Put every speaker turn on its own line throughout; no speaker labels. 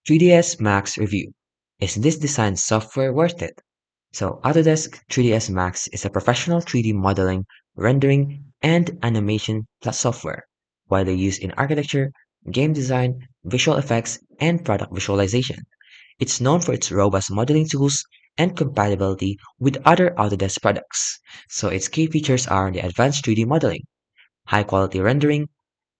3ds Max Review. Is this design software worth it? So Autodesk 3ds Max is a professional 3D modeling, rendering, and animation plus software, widely used in architecture, game design, visual effects, and product visualization. It's known for its robust modeling tools and compatibility with other Autodesk products. So its key features are the advanced 3D modeling, high quality rendering,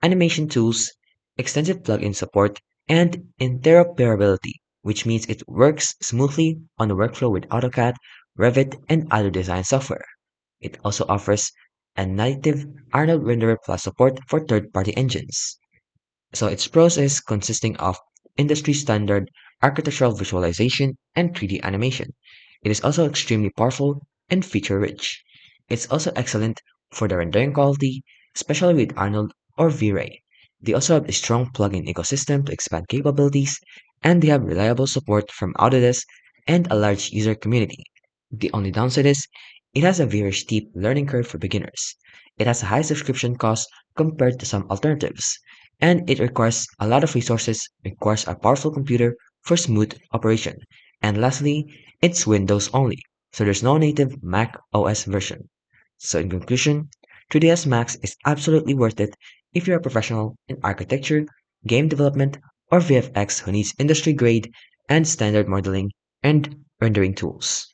animation tools, extensive plugin support, and interoperability, which means it works smoothly on the workflow with AutoCAD, Revit, and other design software. It also offers a native Arnold Renderer Plus support for third-party engines. So its pros is consisting of industry standard architectural visualization and 3D animation. It is also extremely powerful and feature rich. It's also excellent for the rendering quality, especially with Arnold or V-Ray. They also have a strong plugin ecosystem to expand capabilities, and they have reliable support from Autodesk and a large user community. The only downside is it has a very steep learning curve for beginners. It has a high subscription cost compared to some alternatives, and it requires a lot of resources, requires a powerful computer for smooth operation. And lastly, it's Windows only, so there's no native Mac OS version. So in conclusion, 3ds Max is absolutely worth it if you're a professional in architecture, game development, or VFX who needs industry grade and standard modeling and rendering tools.